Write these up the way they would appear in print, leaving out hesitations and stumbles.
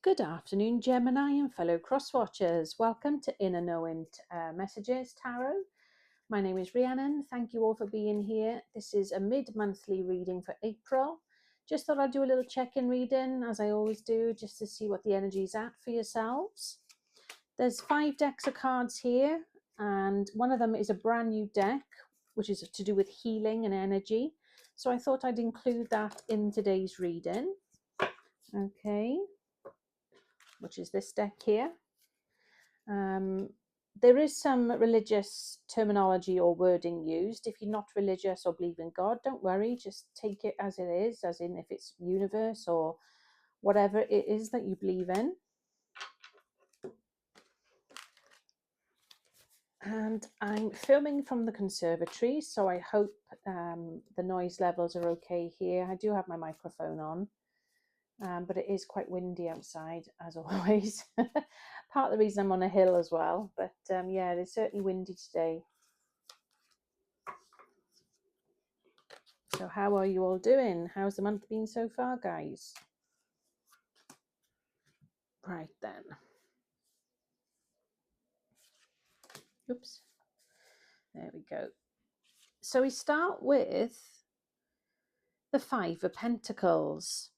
Good afternoon, Gemini and fellow crosswatchers. Welcome to Inner Knowing Messages Tarot. My name is Rhiannon. Thank you all for being here. This is a mid-monthly reading for April. Just thought I'd do a little check-in reading, as I always do, just to see what the energy's at for yourselves. There's 5 decks of cards here, and one of them is a brand new deck, which is to do with healing and energy. So I thought I'd include that in today's reading. Okay. Which is this deck here. There is some religious terminology or wording used. If you're not religious or believe in God, don't worry, just take it as it is, as in if it's universe or whatever it is that you believe in. And I'm filming from the conservatory, so I hope the noise levels are okay here. I do have my microphone on. But it is quite windy outside, as always. Part of the reason I'm on a hill as well. But yeah, it's certainly windy today. So how are you all doing? How's the month been so far, guys? Right then. Oops. There we go. So we start with the 5 of Pentacles.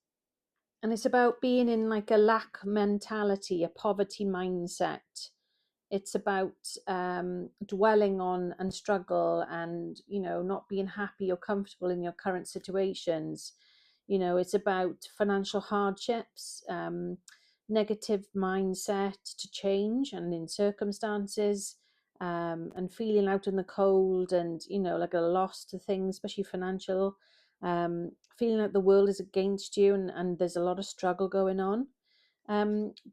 And it's about being in like a lack mentality, a poverty mindset. It's about dwelling on and struggle and, not being happy or comfortable in your current situations. It's about financial hardships, negative mindset to change and in circumstances, and feeling out in the cold and, like a loss to things, especially financial, feeling like the world is against you and there's a lot of struggle going on.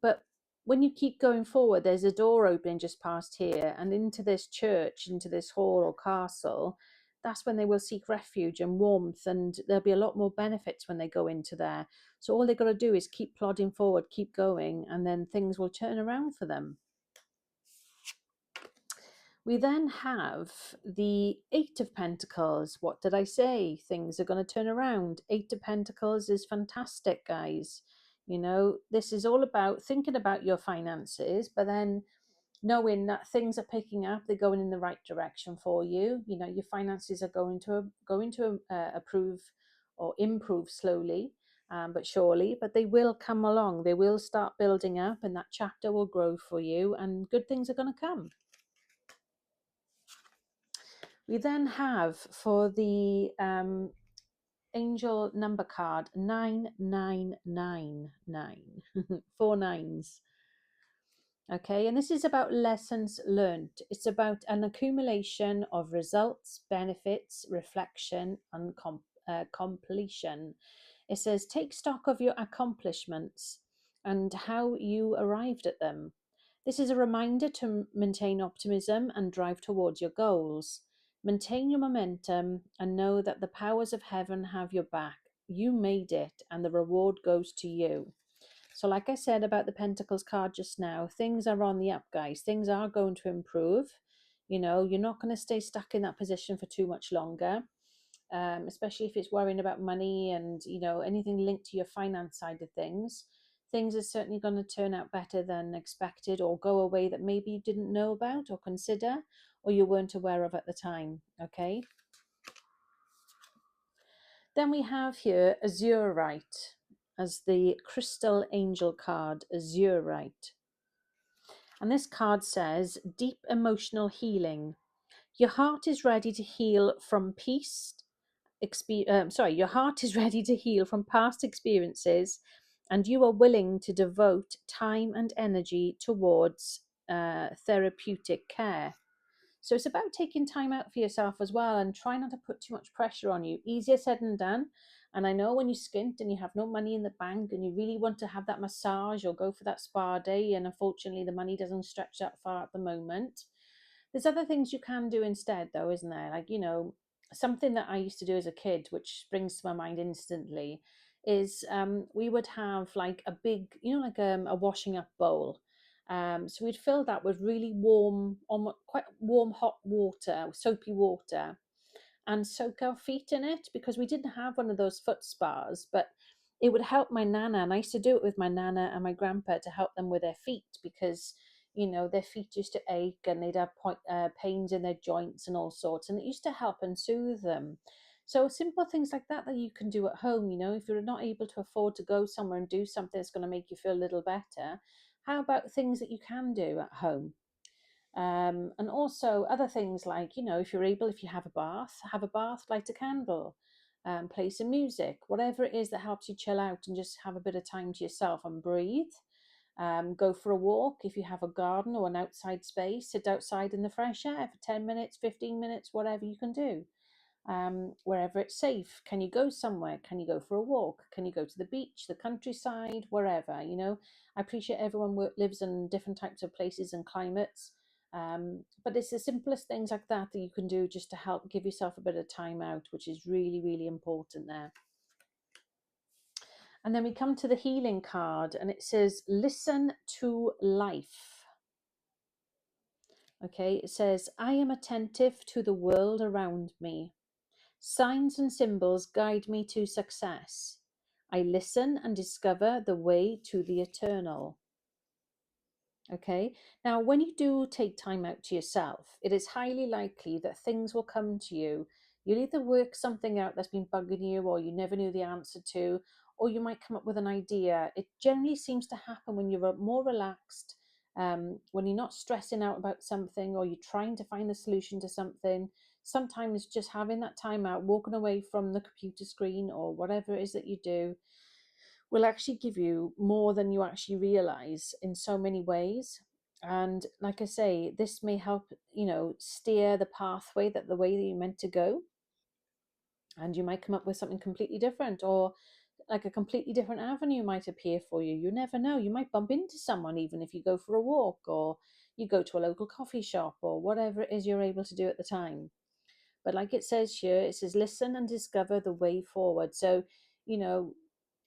But when you keep going forward, there's a door opening just past here and into this church, into this hall or castle. That's when they will seek refuge and warmth, and there'll be a lot more benefits when they go into there. So all they've got to do is keep plodding forward, keep going, and then things will turn around for them. We then have the 8 of Pentacles. What did I say? Things are going to turn around. 8 of Pentacles is fantastic, guys. This is all about thinking about your finances, but then knowing that things are picking up, they're going in the right direction for you. Your finances are going to approve or improve slowly, but surely. But they will come along. They will start building up, and that chapter will grow for you, and good things are going to come. We then have for the angel number card 9999 4 nines. Okay, and this is about lessons learned. It's about an accumulation of results, benefits, reflection, and completion. It says take stock of your accomplishments and how you arrived at them. This is a reminder to maintain optimism and drive towards your goals. Maintain your momentum and know that the powers of heaven have your back. You made it, and the reward goes to you. So like I said about the Pentacles card just now, things are on the up, guys. Things are going to improve. You're not going to stay stuck in that position for too much longer, especially if it's worrying about money and, anything linked to your finance side of things. Things are certainly going to turn out better than expected or go away that maybe you didn't know about or consider or you weren't aware of at the time, okay? Then we have here Azurite as the crystal angel card, Azurite. And this card says, deep emotional healing. Your heart is ready to heal from your heart is ready to heal from past experiences, and you are willing to devote time and energy towards therapeutic care. So it's about taking time out for yourself as well and try not to put too much pressure on you. Easier said than done. And I know when you skint and you have no money in the bank and you really want to have that massage or go for that spa day, and unfortunately the money doesn't stretch that far at the moment. There's other things you can do instead though, isn't there? Like, something that I used to do as a kid, which springs to my mind instantly, is we would have like a big, like a washing up bowl. So we'd fill that with really warm, quite warm, hot water, soapy water, and soak our feet in it, because we didn't have one of those foot spas. But it would help my nana, and I used to do it with my nana and my grandpa to help them with their feet, because their feet used to ache and they'd have pains in their joints and all sorts, and it used to help and soothe them. So simple things like that you can do at home. If you're not able to afford to go somewhere and do something that's going to make you feel a little better, how about things that you can do at home? And also other things like, if you're able, if you have a bath, light a candle, play some music, whatever it is that helps you chill out and just have a bit of time to yourself and breathe. Go for a walk if you have a garden or an outside space. Sit outside in the fresh air for 10 minutes, 15 minutes, whatever you can do. Wherever it's safe. Can you go somewhere? Can you go for a walk? Can you go to the beach, the countryside, wherever? I appreciate everyone lives in different types of places and climates. But it's the simplest things like that you can do just to help give yourself a bit of time out, which is really, really important there. And then we come to the healing card, and it says, listen to life. Okay, it says, I am attentive to the world around me. Signs and symbols guide me to success. I listen and discover the way to the eternal. Okay, now when you do take time out to yourself, it is highly likely that things will come to you. You'll either work something out that's been bugging you, or you never knew the answer to, or you might come up with an idea. It generally seems to happen when you're more relaxed, when you're not stressing out about something, or you're trying to find the solution to something. Sometimes just having that time out, walking away from the computer screen or whatever it is that you do, will actually give you more than you actually realize in so many ways. And like I say, this may help, steer the pathway, the way that you're meant to go. And you might come up with something completely different, or like a completely different avenue might appear for you. You never know. You might bump into someone even if you go for a walk, or you go to a local coffee shop, or whatever it is you're able to do at the time. But like it says here, it says, listen and discover the way forward. So, you know,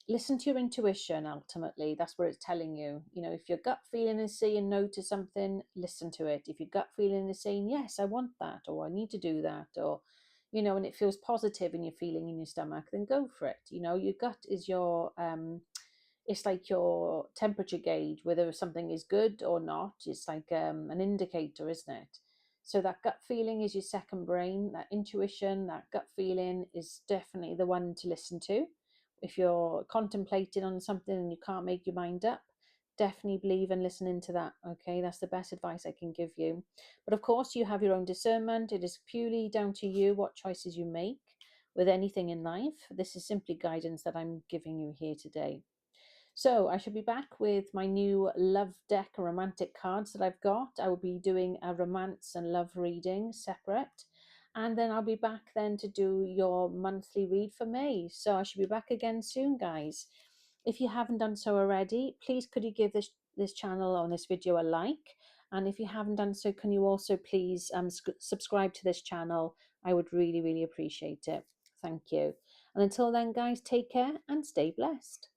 listen to your intuition. Ultimately, that's where it's telling you. If your gut feeling is saying no to something, listen to it. If your gut feeling is saying yes, I want that, or I need to do that, or and it feels positive in your feeling in your stomach, then go for it. Your gut is your it's like your temperature gauge, whether something is good or not. It's like an indicator, isn't it? So that gut feeling is your second brain. That intuition, that gut feeling is definitely the one to listen to. If you're contemplating on something and you can't make your mind up, definitely believe and listen into that. Okay, that's the best advice I can give you. But of course, you have your own discernment. It is purely down to you what choices you make with anything in life. This is simply guidance that I'm giving you here today. So I should be back with my new love deck romantic cards that I've got. I will be doing a romance and love reading separate. And then I'll be back then to do your monthly read for May. So I should be back again soon, guys. If you haven't done so already, please could you give this channel on this video a like? And if you haven't done so, can you also please subscribe to this channel? I would really, really appreciate it. Thank you. And until then, guys, take care and stay blessed.